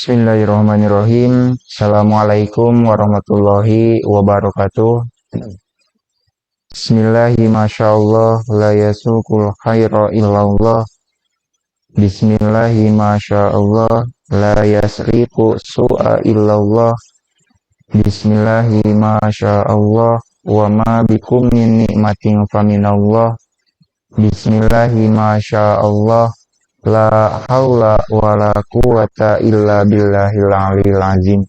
Bismillahirrahmanirrahim. Assalamualaikum warahmatullahi wabarakatuh. Bismillahi masyaallah la yasukul khaira illallah. Bismillahi masyaallah la yasriku su'a illallah. Bismillahi masyaallah wa ma bikum min nikmatin faminallah. Bismillahi masyaallah la haula wa la quwata illa billahil aliyil azim.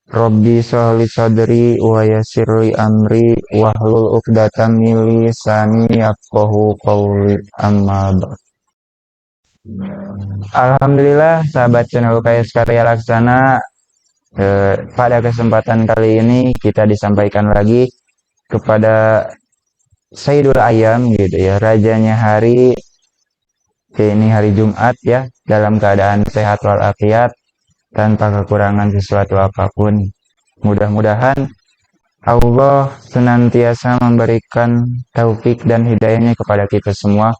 Rabbi sholli sadri wa yassirli amri wahlul 'uqdatam min lisani yafqahu qawli amma ba'd. Alhamdulillah sahabat channel UKS Karya Laksana, pada kesempatan kali ini kita disampaikan lagi kepada Sayyidul Ayyam gitu ya, rajanya hari. Ini hari Jumat ya, dalam keadaan sehat walafiat, tanpa kekurangan sesuatu apapun. Mudah-mudahan Allah senantiasa memberikan taufik dan hidayahnya kepada kita semua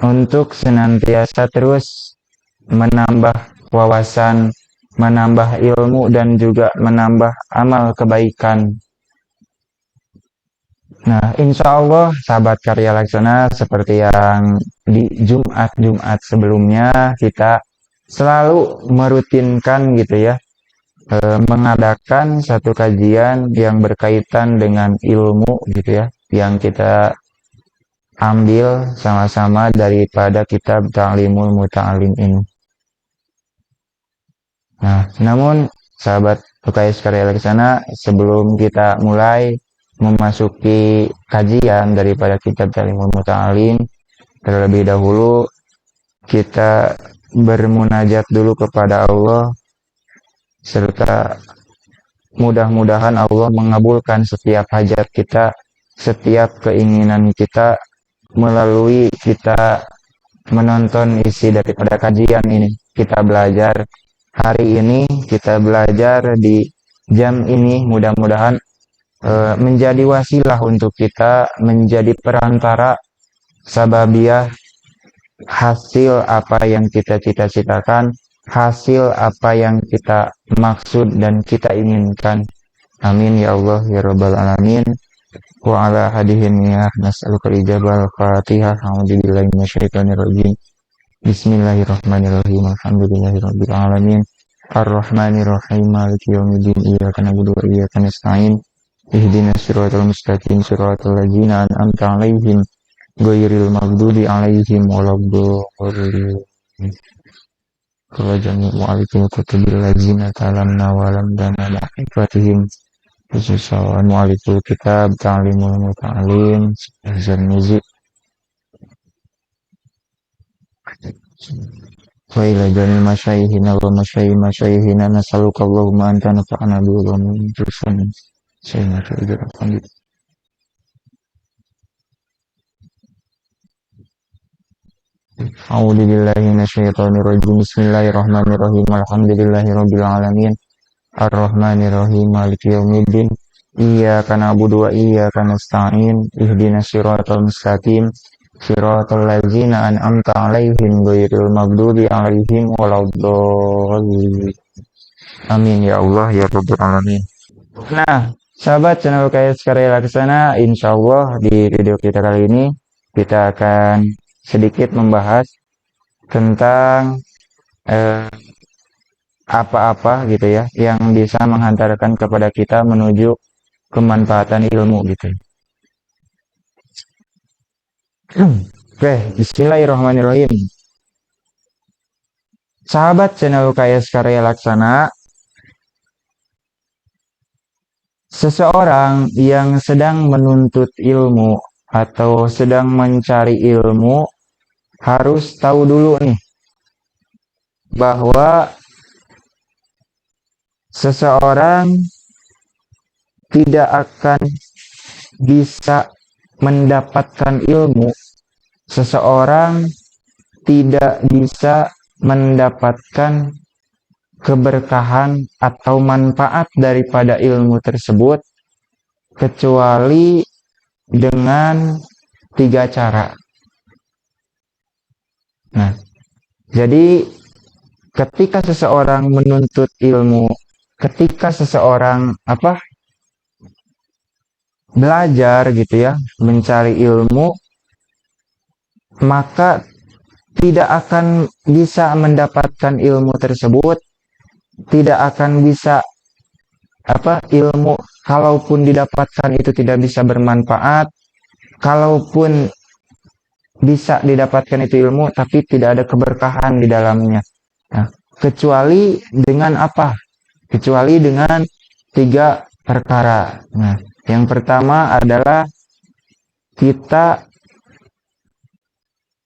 untuk senantiasa terus menambah wawasan, menambah ilmu, dan juga menambah amal kebaikan. Nah, insya Allah sahabat Karya Laksana, seperti yang di Jumat-Jumat sebelumnya kita selalu merutinkan gitu ya, mengadakan satu kajian yang berkaitan dengan ilmu gitu ya, yang kita ambil sama-sama daripada kitab Ta'limul Muta'alim ini. Nah, namun sahabat UKS Karya Laksana, sebelum kita mulai memasuki kajian daripada kitab Ta'limul Muta'alim, terlebih dahulu kita bermunajat dulu kepada Allah, serta mudah-mudahan Allah mengabulkan setiap hajat kita, setiap keinginan kita, melalui kita menonton isi daripada kajian ini. Kita belajar hari ini, kita belajar di jam ini, mudah-mudahan menjadi wasilah untuk kita, menjadi perantara sababiah hasil apa yang kita cita-citakan, hasil apa yang kita maksud dan kita inginkan. Amin ya Allah ya Rabbal Alamin. Wa ala hadihin ya nas'aluka ijabal fatihah. A'udzubillahi minasyaitonirrajim. Bismillahirrahmanirrahim. Alhamdulillahirabbil alamin. Ar-Rahmanirrahim. Maliki yaumiddin. Iyyaka na'budu wa iyyaka nasta'in. Ihdinas siratal mustaqim, siratal ladzina an'amta 'alaihim ghairil maghdubi 'alaihim waladdallin. Wa jami'u alaikum kutibil ladzina talamna wa lam dana ma'rifatihim. Assalamu alaikum kitab Ta'limul Muta'alim Hazan Muzik wa ila janil masyaihina wa masyaihina nasaluka Allahumma anta nafa'ana bi'ulamin tersan saya tidak akan gitu. A'udzubillahi minasyaitonirrajim. Bismillahirrahmanirrahim. Alhamdulillahirabbil alamin. Ar-Rahmanirrahim. Maliki yaumiddin. Iyyaka na'budu wa iyyaka nasta'in. Ihdinas siratal mustaqim, siratal ladzina an'amta 'alaihim ghairil maghdubi 'alaihim waladdallin. Amin ya Allah ya Rabbal alamin. Nah, sahabat channel UKS Karya Laksana, insyaallah di video kita kali ini kita akan sedikit membahas tentang apa-apa gitu ya yang bisa menghantarkan kepada kita menuju kemanfaatan ilmu gitu. Oke, bismillahirrahmanirrahim. Sahabat channel UKS Karya Laksana, seseorang yang sedang menuntut ilmu atau sedang mencari ilmu harus tahu dulu nih bahwa seseorang tidak akan bisa mendapatkan ilmu, seseorang tidak bisa mendapatkan keberkahan atau manfaat daripada ilmu tersebut kecuali dengan 3 cara. Nah, jadi ketika seseorang menuntut ilmu, ketika seseorang belajar gitu ya, mencari ilmu, maka tidak akan bisa mendapatkan ilmu tersebut, tidak akan bisa ilmu kalaupun didapatkan itu tidak bisa bermanfaat, kalaupun bisa didapatkan itu ilmu tapi tidak ada keberkahan di dalamnya. Nah, kecuali dengan apa? Kecuali dengan 3 perkara. Nah, yang pertama adalah kita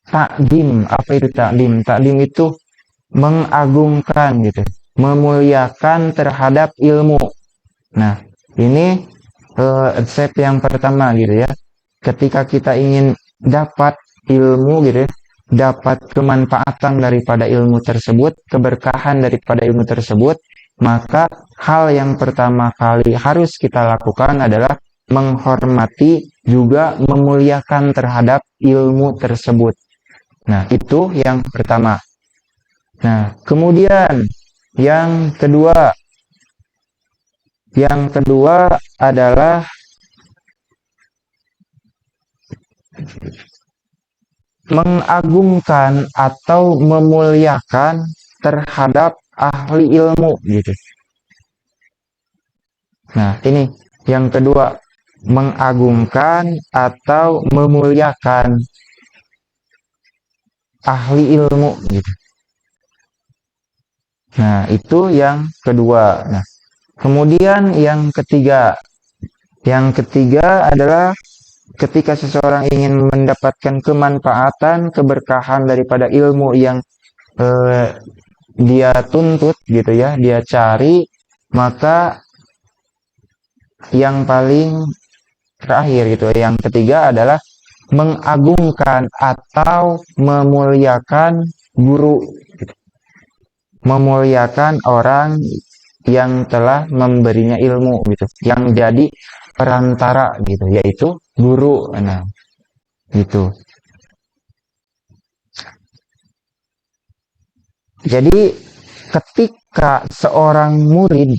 takdim. Apa itu takdim? Takdim itu mengagungkan gitu, memuliakan terhadap ilmu. Nah, ini step yang pertama gitu ya. Ketika kita ingin dapat ilmu gitu ya, dapat kemanfaatan daripada ilmu tersebut, keberkahan daripada ilmu tersebut, maka hal yang pertama kali harus kita lakukan adalah menghormati juga memuliakan terhadap ilmu tersebut. Nah, itu yang pertama. Nah, kemudian yang kedua adalah mengagungkan atau memuliakan terhadap ahli ilmu gitu. Nah, ini yang kedua, mengagungkan atau memuliakan ahli ilmu gitu. Nah, itu yang kedua. Nah, kemudian yang ketiga. Yang ketiga adalah ketika seseorang ingin mendapatkan kemanfaatan, keberkahan daripada ilmu yang dia tuntut gitu ya, dia cari, maka yang paling terakhir gitu, yang ketiga adalah mengagungkan atau memuliakan guru, memuliakan orang yang telah memberinya ilmu gitu, yang jadi perantara gitu, yaitu guru. Nah, gitu. Jadi ketika seorang murid,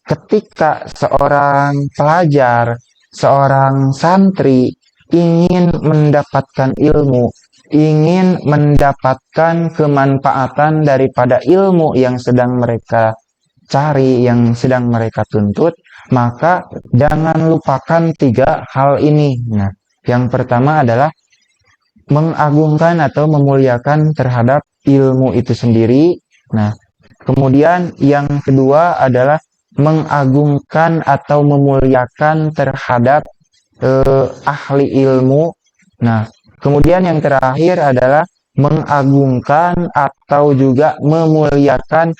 ketika seorang pelajar, seorang santri ingin mendapatkan ilmu, ingin mendapatkan kemanfaatan daripada ilmu yang sedang mereka cari, yang sedang mereka tuntut, maka jangan lupakan 3 hal ini. Nah, yang pertama adalah mengagungkan atau memuliakan terhadap ilmu itu sendiri. Nah, kemudian yang kedua adalah mengagungkan atau memuliakan terhadap ahli ilmu. Nah, kemudian yang terakhir adalah mengagungkan atau juga memuliakan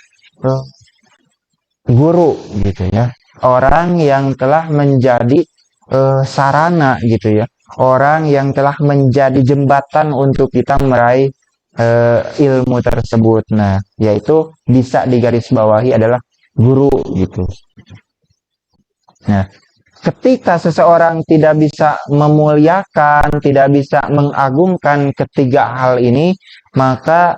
guru gitu ya. Orang yang telah menjadi sarana gitu ya. Orang yang telah menjadi jembatan untuk kita meraih ilmu tersebut. Nah, yaitu bisa digarisbawahi adalah guru gitu. Nah, ketika seseorang tidak bisa memuliakan, tidak bisa mengagungkan ketiga hal ini, maka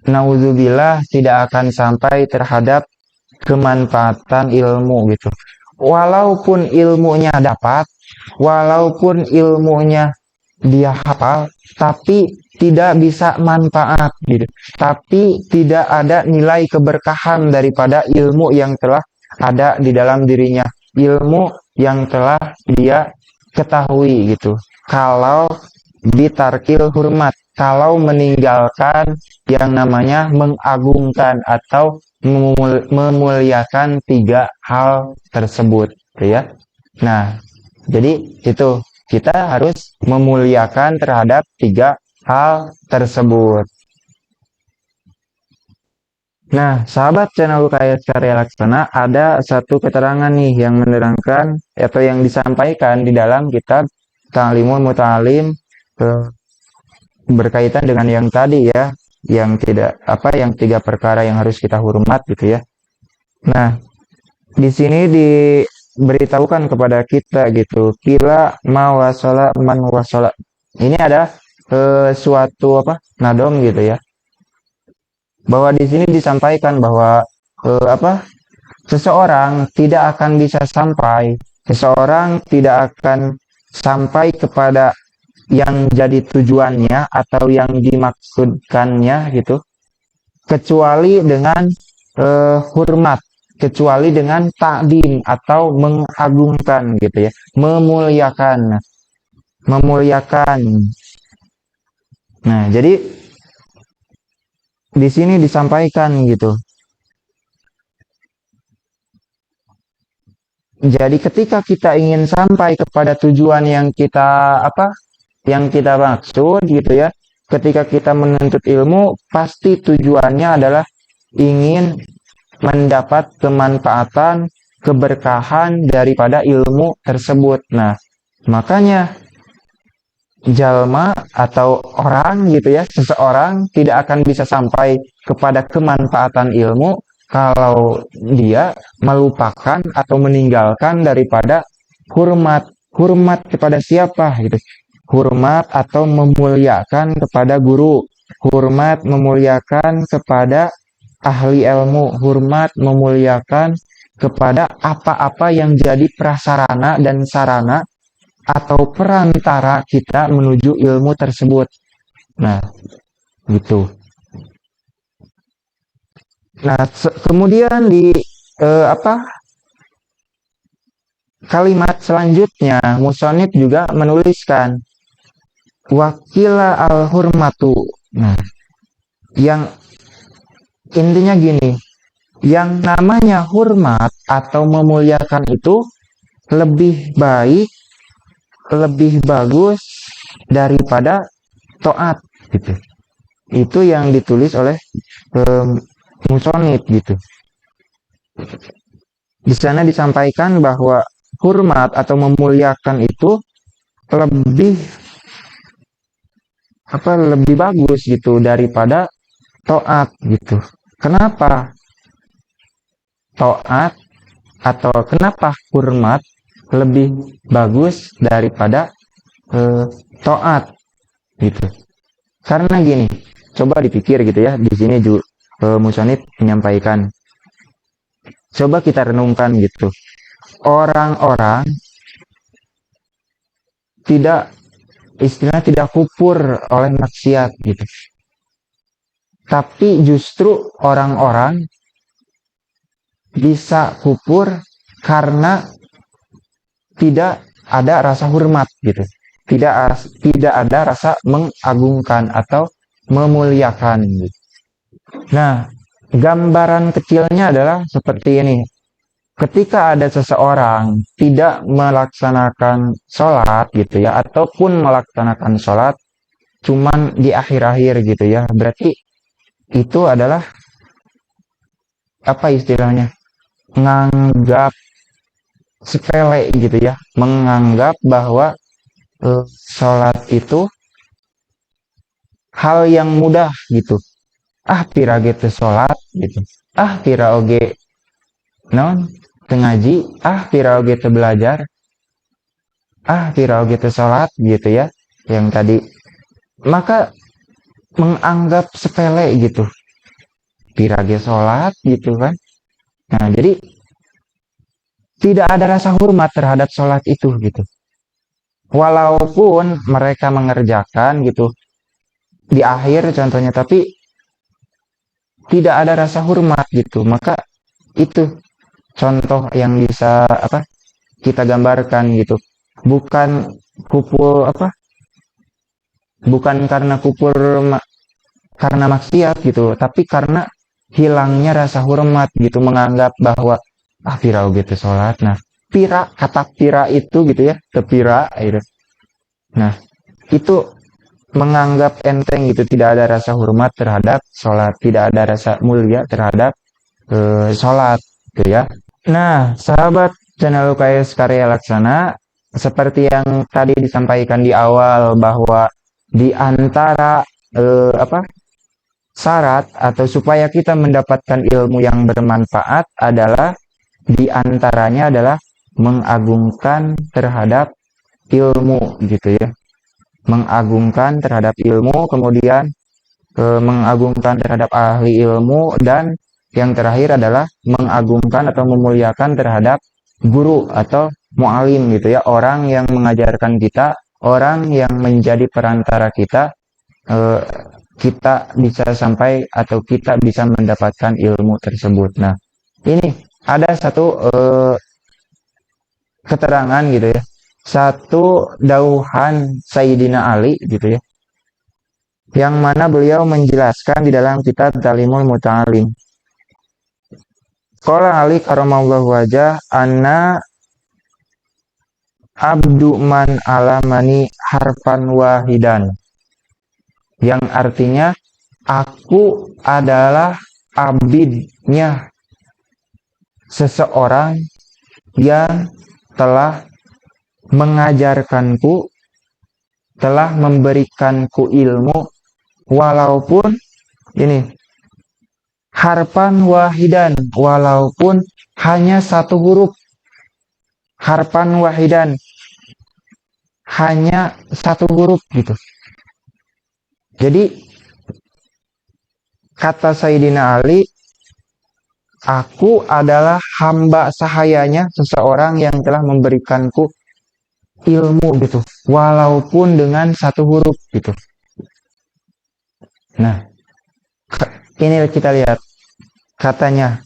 naudzubillah tidak akan sampai terhadap kemanfaatan ilmu gitu. Walaupun ilmunya dapat, walaupun ilmunya dia hafal, tapi tidak bisa manfaat gitu. Tapi tidak ada nilai keberkahan daripada ilmu yang telah ada di dalam dirinya, ilmu yang telah dia ketahui gitu. Kalau ditarkil hormat, kalau meninggalkan yang namanya mengagungkan atau memuliakan 3 hal tersebut gitu ya. Nah, jadi itu kita harus memuliakan terhadap 3 hal tersebut. Nah, sahabat channel UKS Karya Laksana, ada satu keterangan nih yang menerangkan atau yang disampaikan di dalam kitab Ta'limul Muta'alim berkaitan dengan yang tadi ya, yang yang 3 perkara yang harus kita hormat gitu ya. Nah, di sini diberitahukan kepada kita gitu, kila ma wasala man wasala. Ini ada suatu nadom gitu ya. Bahwa di sini disampaikan bahwa seseorang tidak akan bisa sampai, seseorang tidak akan sampai kepada yang jadi tujuannya atau yang dimaksudkannya gitu, kecuali dengan hormat, kecuali dengan takdim atau mengagungkan gitu ya, memuliakan, memuliakan. Nah, jadi di sini disampaikan gitu. Jadi ketika kita ingin sampai kepada tujuan yang kita yang kita maksud gitu ya, ketika kita menuntut ilmu, pasti tujuannya adalah ingin mendapat kemanfaatan, keberkahan daripada ilmu tersebut. Nah, makanya jalma atau orang gitu ya, seseorang tidak akan bisa sampai kepada kemanfaatan ilmu kalau dia melupakan atau meninggalkan daripada hormat. Hormat kepada siapa gitu? Hormat atau memuliakan kepada guru, hormat memuliakan kepada ahli ilmu, hormat memuliakan kepada apa-apa yang jadi prasarana dan sarana atau perantara kita menuju ilmu tersebut. Nah, gitu. Nah, kemudian di kalimat selanjutnya musonib juga menuliskan wakila al-hurmatu. Nah, yang intinya gini, yang namanya hormat atau memuliakan itu lebih baik, lebih bagus daripada taat gitu. Itu yang ditulis oleh musonib gitu. Di sana disampaikan bahwa hormat atau memuliakan itu lebih lebih bagus gitu daripada taat gitu. Kenapa taat atau kenapa hormat lebih bagus daripada taat gitu? Karena gini, coba dipikir gitu ya. Di sini juga musonib menyampaikan. Coba kita renungkan gitu. Orang-orang tidak kufur oleh maksiat gitu. Tapi justru orang-orang bisa kufur karena tidak ada rasa hormat gitu. Tidak ada rasa mengagungkan atau memuliakan gitu. Nah, gambaran kecilnya adalah seperti ini. Ketika ada seseorang tidak melaksanakan sholat gitu ya, ataupun melaksanakan sholat cuman di akhir-akhir gitu ya, berarti itu adalah apa istilahnya, menganggap sepele gitu ya, menganggap bahwa sholat itu hal yang mudah gitu. Pira gitu sholat gitu, pira oge non tengaji, pira oge te belajar, pira oge te sholat gitu ya, yang tadi. Maka menganggap sepele gitu, pira oge sholat gitu kan. Nah, jadi tidak ada rasa hormat terhadap sholat itu gitu. Walaupun mereka mengerjakan gitu di akhir contohnya, tapi tidak ada rasa hormat gitu. Maka itu contoh yang bisa kita gambarkan gitu. Bukan kupul bukan karena kupur karena maksiat gitu, tapi karena hilangnya rasa hormat gitu, menganggap bahwa pira gitu sholat. Nah, pira, kata pira itu gitu ya, kepira gitu. Nah, itu menganggap enteng gitu, tidak ada rasa hormat terhadap sholat, tidak ada rasa mulia terhadap sholat gitu ya. Nah, sahabat channel UKS Karya Laksana, seperti yang tadi disampaikan di awal bahwa di antara syarat atau supaya kita mendapatkan ilmu yang bermanfaat adalah di antaranya adalah mengagungkan terhadap ilmu gitu ya. Mengagungkan terhadap ilmu, kemudian mengagungkan terhadap ahli ilmu, dan yang terakhir adalah mengagungkan atau memuliakan terhadap guru atau mu'alim gitu ya, orang yang mengajarkan kita, orang yang menjadi perantara kita, eh, kita bisa sampai atau kita bisa mendapatkan ilmu tersebut. Nah, ini ada satu keterangan gitu ya, satu dauhan Sayyidina Ali gitu ya, yang mana beliau menjelaskan di dalam kitab Talimul Muta'alim. Qala Ali karamallahu wajah, anna abdu man alamani harfan wahidan, yang artinya aku adalah abidnya seseorang yang telah mengajarkanku, telah memberikanku ilmu, walaupun ini harfan wahidan, walaupun hanya satu huruf. Harfan wahidan, hanya satu huruf gitu. Jadi kata Sayyidina Ali, aku adalah hamba sahayanya seseorang yang telah memberikanku ilmu gitu, walaupun dengan satu huruf gitu. Nah, ini kita lihat katanya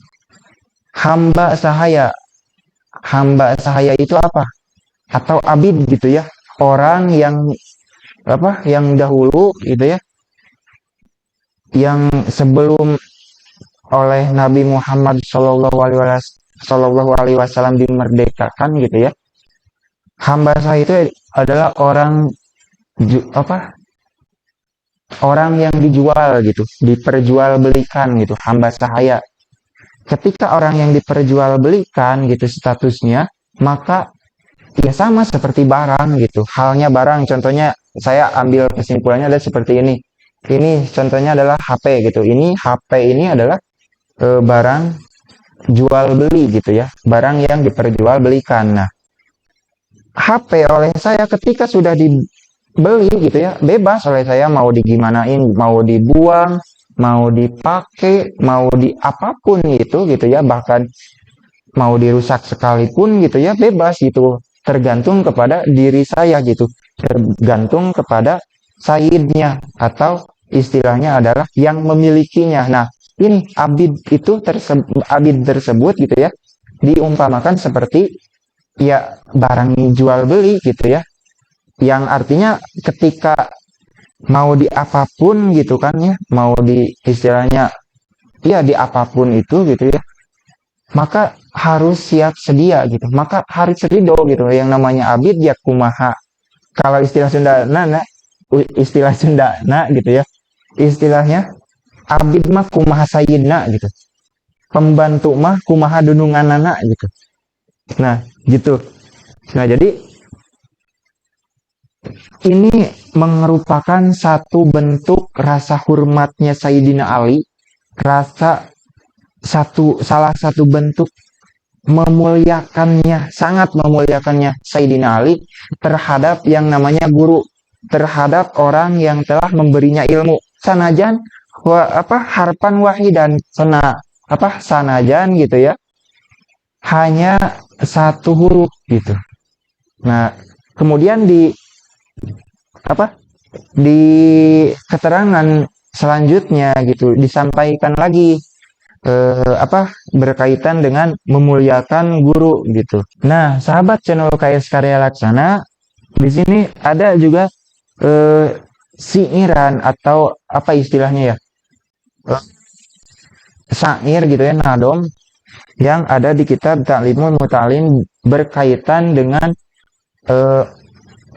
hamba sahaya. Hamba sahaya itu apa? Atau abid gitu ya, orang yang apa? Yang dahulu gitu ya, yang sebelum oleh Nabi Muhammad Shallallahu Alaihi Wasallam dimerdekakan gitu ya. Hamba sahaya itu adalah orang orang yang dijual gitu, diperjualbelikan gitu, hamba sahaya. Ketika orang yang diperjualbelikan gitu statusnya, maka ya sama seperti barang gitu. Halnya barang, contohnya saya ambil kesimpulannya adalah seperti ini. Ini contohnya adalah HP gitu. Ini HP ini adalah barang jual beli gitu ya, barang yang diperjualbelikan. Nah, HP oleh saya ketika sudah dibeli gitu ya, bebas oleh saya mau digimanain, mau dibuang, mau dipakai, mau di apapun gitu ya, bahkan mau dirusak sekalipun gitu ya, bebas gitu, tergantung kepada diri saya gitu, tergantung kepada sayyidnya atau istilahnya adalah yang memilikinya. Nah, ini abid itu abid tersebut gitu ya, diumpamakan seperti ya barang jual beli gitu ya, yang artinya ketika mau di apapun gitu kan ya, mau di istilahnya ya di apapun itu gitu ya, maka harus siap sedia gitu, maka harus ridho gitu. Yang namanya abid ya kumaha, kalau istilah Sunda gitu ya, istilahnya abid mah kumaha sayyidna gitu, pembantu mah kumaha dununganana gitu. Nah gitu. Nah jadi ini merupakan satu bentuk rasa hormatnya Sayyidina Ali, salah satu bentuk memuliakannya, sangat memuliakannya Sayyidina Ali terhadap yang namanya guru, terhadap orang yang telah memberinya ilmu. Sanajan harpan wahidan, sanajan gitu ya, hanya satu huruf gitu. Nah, kemudian di keterangan selanjutnya gitu disampaikan lagi berkaitan dengan memuliakan guru gitu. Nah, sahabat channel KS Karya Laksana, di sini ada juga siiran atau apa istilahnya ya, syair gitu ya, nadom yang ada di kitab Ta'limul Muta'alim berkaitan dengan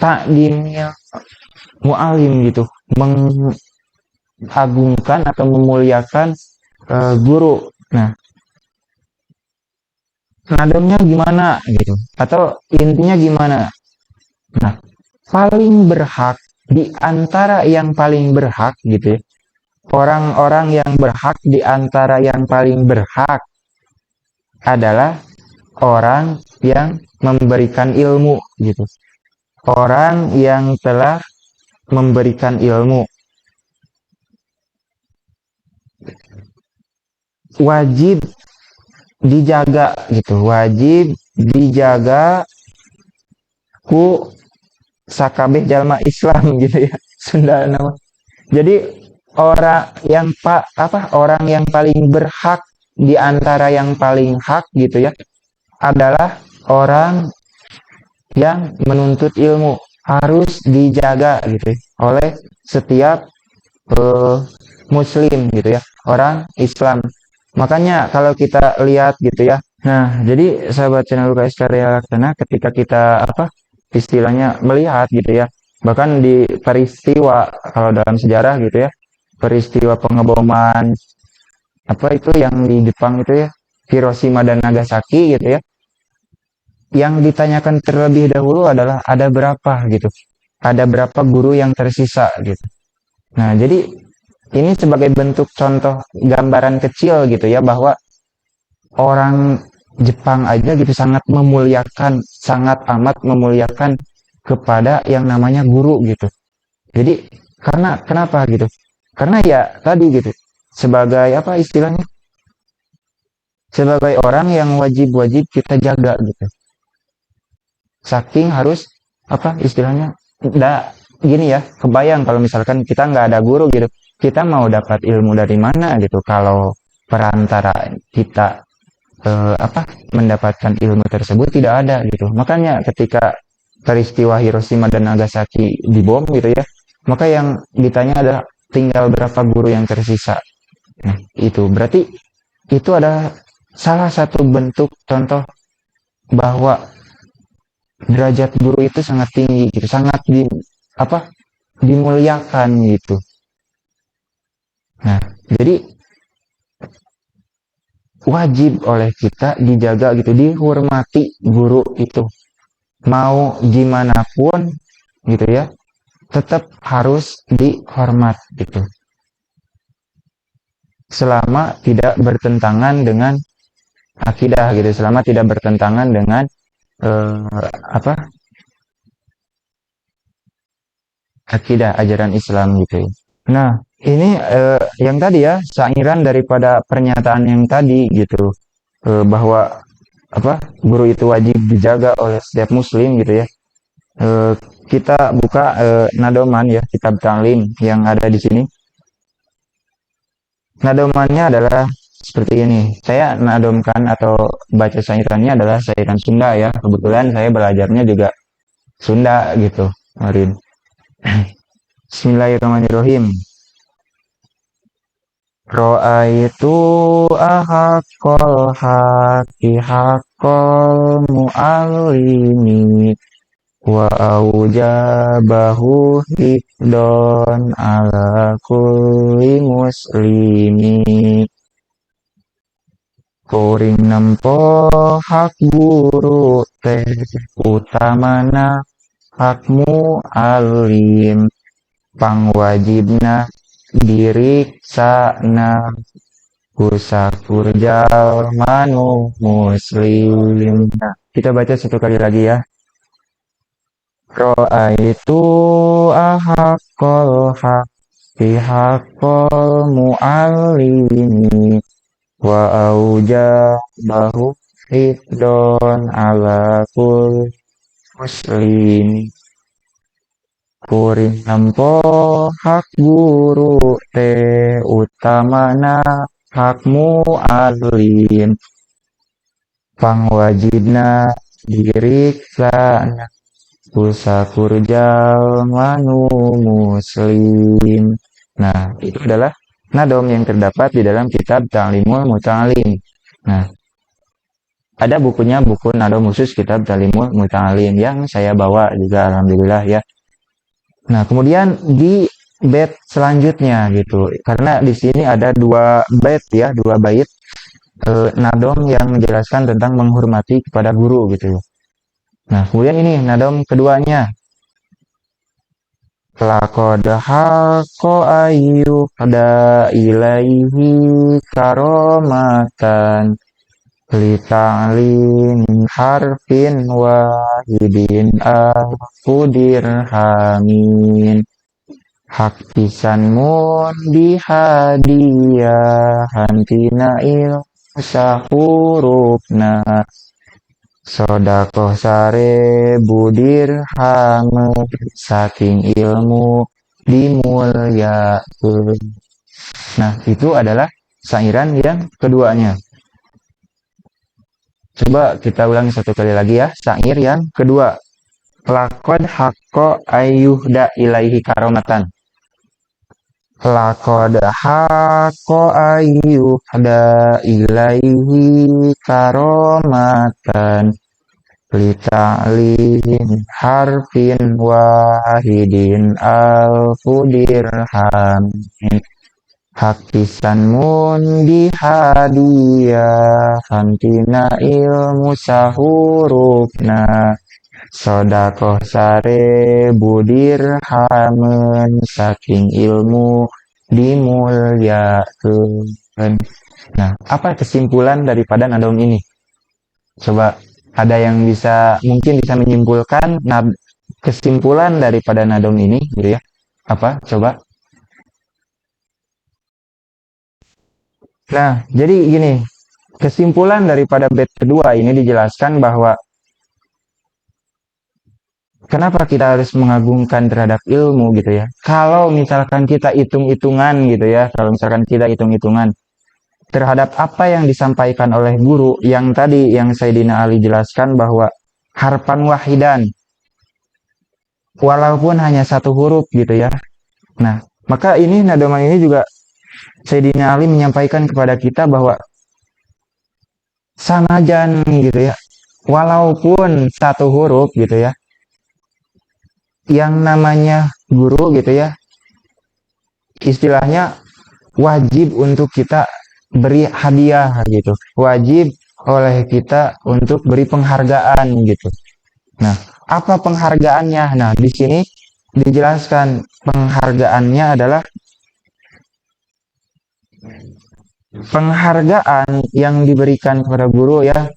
takdimnya mu'alim gitu, mengagungkan atau memuliakan guru. Nah, nadomnya gimana gitu, atau intinya gimana? Nah, paling berhak di antara yang paling berhak gitu ya, orang-orang yang berhak di antara yang paling berhak adalah orang yang memberikan ilmu gitu, orang yang telah memberikan ilmu. wajib dijaga gitu, wajib dijaga ku sakabeh jalma Islam gitu ya. Sunda nama. Jadi orang yang paling berhak di antara yang paling hak gitu ya adalah orang yang menuntut ilmu, harus dijaga gitu ya, oleh setiap eh, muslim gitu ya, orang Islam. Makanya kalau kita lihat gitu ya, nah jadi sahabat channel UKS Karya Laksana, ketika kita istilahnya melihat gitu ya, bahkan di peristiwa kalau dalam sejarah gitu ya, peristiwa pengeboman itu yang di Jepang itu ya, Hiroshima dan Nagasaki gitu ya, yang ditanyakan terlebih dahulu adalah ada berapa gitu, ada berapa guru yang tersisa gitu. Nah jadi ini sebagai bentuk contoh gambaran kecil gitu ya, bahwa orang Jepang aja gitu sangat memuliakan, sangat amat memuliakan kepada yang namanya guru gitu. Jadi karena kenapa gitu? Karena ya tadi gitu, sebagai istilahnya, sebagai orang yang wajib-wajib kita jaga gitu. Saking harus istilahnya, enggak gini ya, kebayang kalau misalkan kita nggak ada guru gitu, kita mau dapat ilmu dari mana gitu kalau perantara kita mendapatkan ilmu tersebut tidak ada gitu. Makanya ketika peristiwa Hiroshima dan Nagasaki dibom gitu ya, maka yang ditanya adalah tinggal berapa guru yang tersisa. Nah, itu berarti itu adalah salah satu bentuk contoh bahwa derajat guru itu sangat tinggi gitu, sangat dimuliakan gitu. Nah, jadi wajib oleh kita dijaga gitu, dihormati guru itu. Mau gimana pun gitu ya, tetap harus dihormat gitu. Selama tidak bertentangan dengan akidah gitu, selama tidak bertentangan dengan apa akidah ajaran Islam gitu. Nah, ini yang tadi ya, sairan daripada pernyataan yang tadi gitu, bahwa guru itu wajib dijaga oleh setiap muslim gitu ya. Kita buka nadoman ya, kitab ta'lim yang ada di sini. Nadomannya adalah seperti ini. Saya nadomkan atau baca sairannya adalah sairan Sunda ya. Kebetulan saya belajarnya juga Sunda gitu kemarin. Bismillahirrahmanirrahim. Ro'aitu ahakol haki hakol mu'allimi wa aujabahu hikdon ala kulli muslimi. Kuring nempo hak guru teh utamana hakmu alim, pangwajibna diriksana kusakur jalmanu muslim. Nah, kita baca satu kali lagi ya. Ro'aitu ahakol haqi haqqal mu'allimi wa aujabahu hidon ala kul muslim. Kuring nampo hak guru teh utamana hakmu alim, pangwajibna diriksana kusakur jalmanu muslim. Nah, itu adalah nadom yang terdapat di dalam kitab Ta'limul Muta'alim. Nah, ada bukunya, buku nadom khusus kitab Ta'limul Muta'alim yang saya bawa juga, alhamdulillah ya. Nah, kemudian di bait selanjutnya gitu, karena di sini ada dua bait ya, dua bait nadom yang menjelaskan tentang menghormati kepada guru gitu. Nah, kemudian ini nadom keduanya. Laqad haqqo ayyuhda ilaihi karomatan lita'lim harfin wahidin alfu dirhamin hak pisan mun dihadiahan tina ilmu sahurupna sodakoh 1000 dirham saking ilmu dimuliakeun. Nah, itu adalah sairan yang keduanya. Coba kita ulangi satu kali lagi ya. Sair yang kedua. Laqad haqqo ayyuhda ilaihi karomatan. Laqad haqqo ayyuhda ilaihi karomatan. Lita'lim harfin wahidin alfu dirham. Hak pisan mun dihadiahan tina ilmu sahurupna sodakoh 1000 dirhamen saking ilmu dimuliakeun. Nah, apa kesimpulan daripada nadom ini? Coba ada yang mungkin bisa menyimpulkan kesimpulan daripada nadom ini gitu ya. Apa? Coba. Nah, jadi gini, kesimpulan daripada bait kedua ini dijelaskan bahwa kenapa kita harus mengagungkan terhadap ilmu gitu ya. Kalau misalkan kita hitung-hitungan gitu ya, kalau misalkan kita hitung-hitungan terhadap apa yang disampaikan oleh guru yang tadi yang Sayyidina Ali jelaskan bahwa harfan wahidan, walaupun hanya satu huruf gitu ya. Nah, maka ini nadoman ini juga Sayyidina Ali menyampaikan kepada kita bahwa sanajan gitu ya, walaupun satu huruf gitu ya, yang namanya guru gitu ya, istilahnya wajib untuk kita beri hadiah gitu, wajib oleh kita untuk beri penghargaan gitu. Nah, apa penghargaannya? Nah, di sini dijelaskan penghargaannya adalah penghargaan yang diberikan kepada guru ya,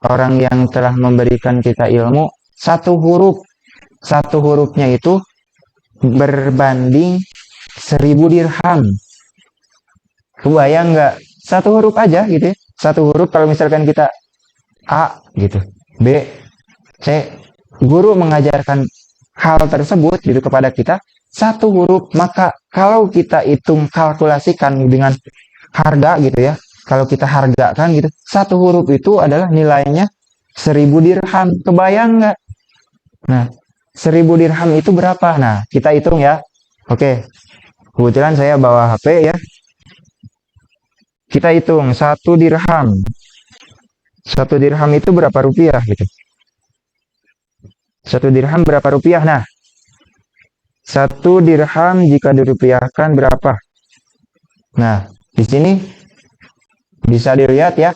orang yang telah memberikan kita ilmu, satu hurufnya itu berbanding 1000 dirham. Kebayang nggak? Satu huruf aja gitu ya. Satu huruf kalau misalkan kita A gitu, B, C, guru mengajarkan hal tersebut gitu kepada kita, satu huruf, maka kalau kita hitung kalkulasikan dengan harga gitu ya, kalau kita hargakan gitu, satu huruf itu adalah nilainya 1000 dirham. Kebayang nggak? Nah, 1000 dirham itu berapa? Nah, kita hitung ya. Oke, kebetulan saya bawa HP ya. Kita hitung satu dirham. Satu dirham itu berapa rupiah gitu? Satu dirham berapa rupiah? Nah, satu dirham jika dirupiahkan berapa? Nah, di sini bisa dilihat ya.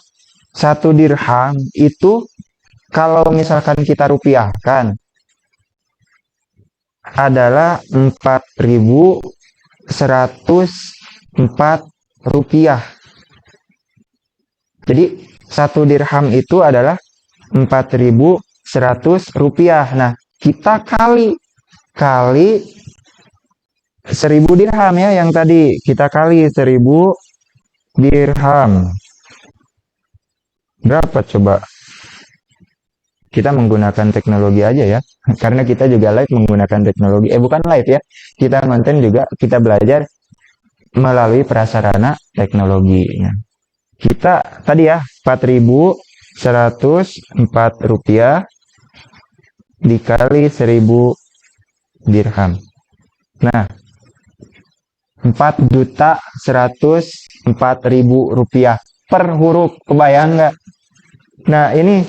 Satu dirham itu kalau misalkan kita rupiahkan adalah 4.104 rupiah. Jadi satu dirham itu adalah 4.100 rupiah. Nah, kita kali 1000 dirham ya, yang tadi kita kali 1000 dirham. Berapa coba? Kita menggunakan teknologi aja ya, karena kita juga live menggunakan teknologi. Bukan live ya, kita konten juga, kita belajar melalui prasarana teknologi. Kita tadi ya 4.104 rupiah dikali 1000 dirham. Nah, 4.104.000 rupiah per huruf. Kebayang nggak? Nah, ini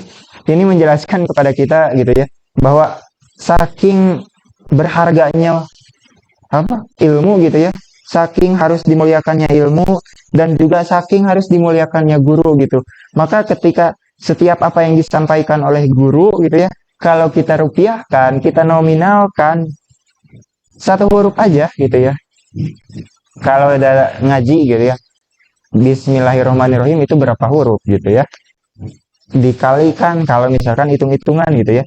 menjelaskan kepada kita gitu ya, bahwa saking berharganya ilmu gitu ya, saking harus dimuliakannya ilmu, dan juga saking harus dimuliakannya guru gitu. Maka ketika setiap apa yang disampaikan oleh guru gitu ya, kalau kita rupiahkan, kita nominalkan satu huruf aja gitu ya. Kalau ada ngaji gitu ya, Bismillahirrahmanirrahim itu berapa huruf gitu ya, dikalikan kalau misalkan hitung-hitungan gitu ya,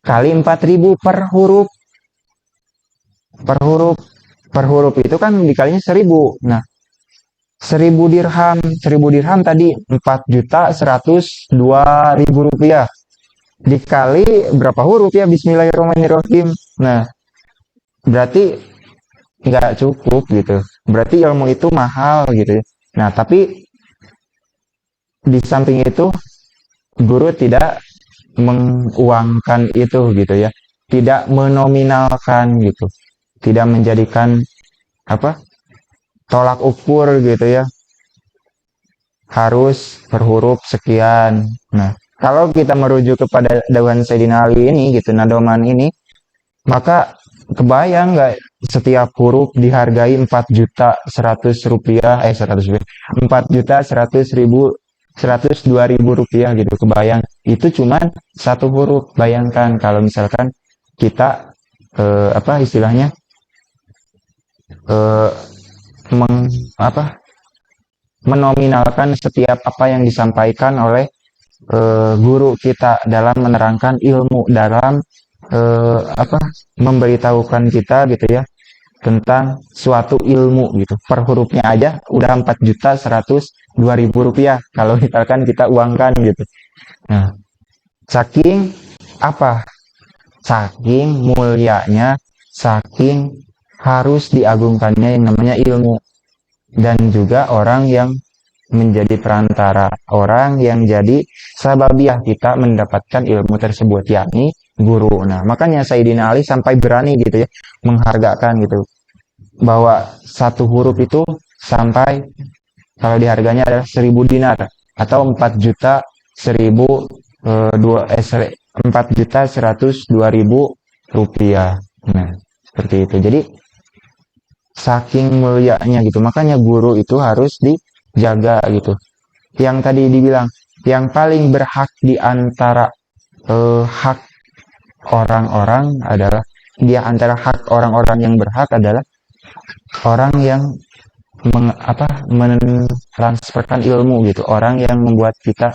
kali 4.000 per huruf. per huruf itu kan dikalinya 1000. Nah, 1000 dirham tadi 4.102.000 rupiah. Dikali berapa huruf ya Bismillahirrahmanirrahim. Nah, berarti nggak cukup gitu. Berarti ilmu itu mahal gitu ya. Nah, tapi di samping itu guru tidak menguangkan itu gitu ya. Tidak menominalkan gitu. Tidak menjadikan apa? Tolak ukur gitu ya. Harus per huruf sekian. Nah, kalau kita merujuk kepada dakwaan Sayyidina Ali ini gitu, nadoman ini, maka kebayang nggak setiap huruf dihargai 4.100.000 rupiah, 4.100.000 102.000 gitu, kebayang itu cuman satu huruf. Bayangkan kalau misalkan kita apa istilahnya eh, meng, apa menominalkan setiap apa yang disampaikan oleh guru kita dalam menerangkan ilmu, dalam apa memberitahukan kita gitu ya tentang suatu ilmu gitu. Per hurufnya aja udah 4.102.000 rupiah kalau misalkan kita uangkan gitu. Nah, saking apa? Saking mulianya, saking harus diagungkannya yang namanya ilmu, dan juga orang yang menjadi perantara, orang yang jadi sababiah kita mendapatkan ilmu tersebut, yakni guru. Nah, makanya Sayyidina Ali sampai berani gitu ya menghargakan gitu bahwa satu huruf itu sampai kalau diharganya adalah 1.000 dinar atau 4.102.000 rupiah. Nah, seperti itu. Jadi saking mulianya gitu, makanya guru itu harus dijaga gitu. Yang tadi dibilang, yang paling berhak di antara hak orang-orang adalah, di antara hak orang-orang yang berhak adalah orang yang mentransferkan ilmu gitu, orang yang membuat kita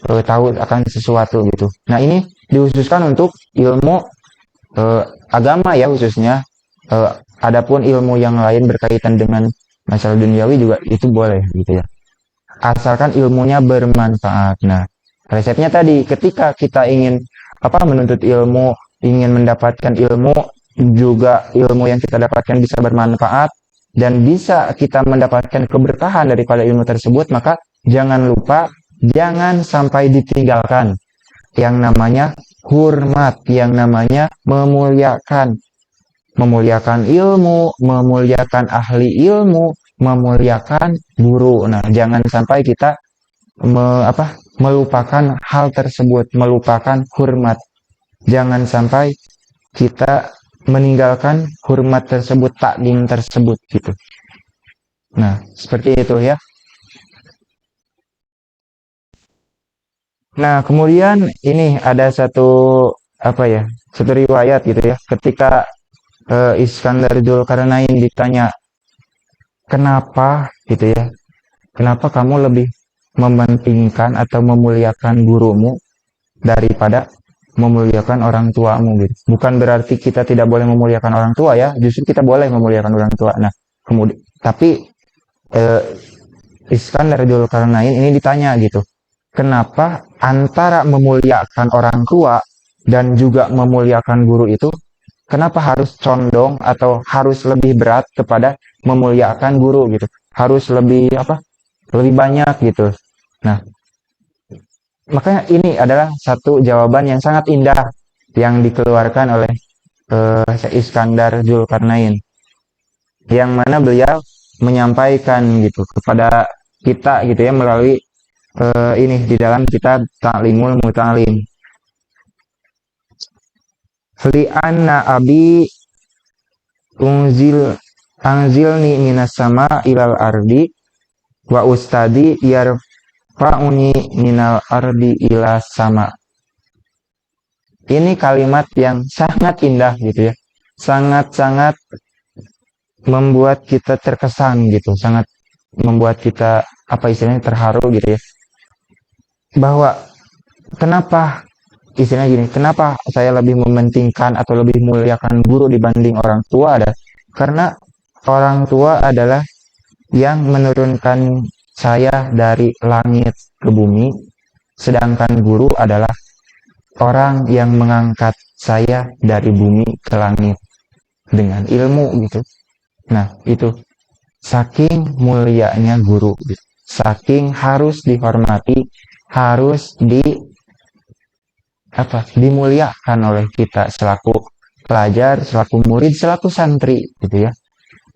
tahu akan sesuatu gitu. Nah, ini dihususkan untuk ilmu agama ya khususnya. Adapun ilmu yang lain berkaitan dengan masalah duniawi juga itu boleh gitu ya, asalkan ilmunya bermanfaat. Nah, resepnya tadi ketika kita ingin menuntut ilmu, ingin mendapatkan ilmu, juga ilmu yang kita dapatkan bisa bermanfaat dan bisa kita mendapatkan keberkahan daripada ilmu tersebut, maka jangan lupa, jangan sampai ditinggalkan yang namanya hormat, yang namanya memuliakan ilmu, memuliakan ahli ilmu, memuliakan guru. Nah, jangan sampai kita melupakan hal tersebut, melupakan hormat. Jangan sampai kita meninggalkan hormat tersebut, taklim tersebut gitu. Nah, seperti itu ya. Nah, kemudian ini ada satu satu riwayat gitu ya. Ketika Iskandar Dzulkarnain ditanya, kenapa gitu ya? Kenapa kamu lebih mementingkan atau memuliakan gurumu daripada memuliakan orang tuamu gitu. Bukan berarti kita tidak boleh memuliakan orang tua ya, justru kita boleh memuliakan orang tua. Nah, kemudian tapi Iskandar Dzulkarnain ini ditanya gitu, kenapa antara memuliakan orang tua dan juga memuliakan guru itu, kenapa harus condong atau harus lebih berat kepada memuliakan guru gitu, harus lebih lebih banyak gitu. Nah, makanya ini adalah satu jawaban yang sangat indah yang dikeluarkan oleh Iskandar Dzulkarnain, yang mana beliau menyampaikan gitu kepada kita gitu ya melalui ini di dalam kitab Ta'limul Muta'alim. Li'anna abi anzilni minas sama ilal ardi wa ustadi yarfa'uni minal ardi ila sama. Ini kalimat yang sangat indah gitu ya, sangat-sangat membuat kita terkesan gitu, sangat membuat kita istilahnya terharu gitu ya, bahwa kenapa istilahnya gini, kenapa saya lebih mementingkan atau lebih memuliakan guru dibanding orang tua, ada karena orang tua adalah yang menurunkan saya dari langit ke bumi, sedangkan guru adalah orang yang mengangkat saya dari bumi ke langit dengan ilmu gitu. Nah, itu saking mulianya guru, saking harus dihormati, harus dimuliakan oleh kita selaku pelajar, selaku murid, selaku santri gitu ya.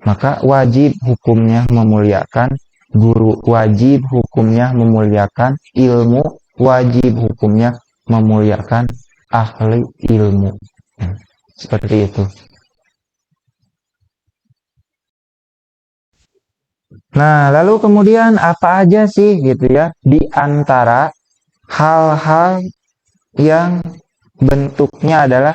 Maka wajib hukumnya memuliakan guru, wajib hukumnya memuliakan ilmu, wajib hukumnya memuliakan ahli ilmu. Seperti itu. Nah, lalu kemudian apa aja sih gitu ya di antara hal-hal yang bentuknya adalah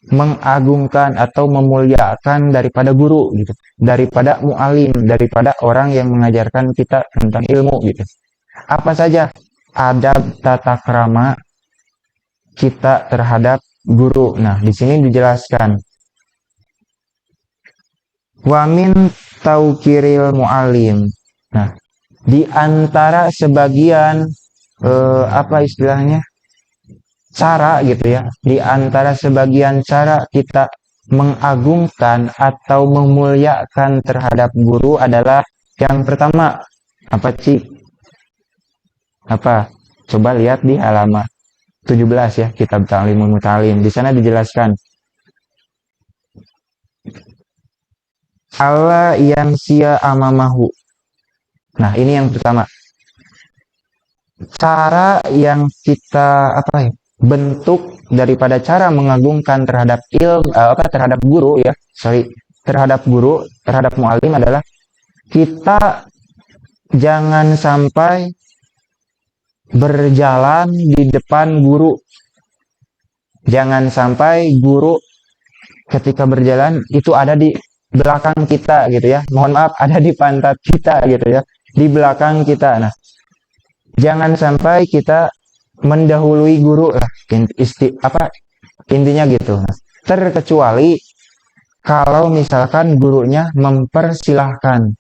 mengagungkan atau memuliakan daripada guru gitu, daripada mualim, daripada orang yang mengajarkan kita tentang ilmu gitu. Apa saja adab tata krama kita terhadap guru. Nah, di sini dijelaskan wamin taukiril mualim. Nah, di antara sebagian apa istilahnya cara gitu ya, di antara sebagian cara kita mengagungkan atau memuliakan terhadap guru adalah yang pertama apa sih? Apa? Coba lihat di halaman 17 ya, kitab Ta'limul Muta'alim. Di sana dijelaskan Allah yang sia amamahu. Nah, ini yang pertama. Cara yang kita bentuk daripada cara mengagungkan terhadap terhadap guru ya, terhadap guru, terhadap mualim adalah kita jangan sampai berjalan di depan guru. Jangan sampai guru ketika berjalan itu ada di belakang kita gitu ya. Mohon maaf, ada di pantat kita gitu ya, di belakang kita. Nah, jangan sampai kita mendahului guru lah, intinya gitu. Terkecuali kalau misalkan gurunya mempersilahkan,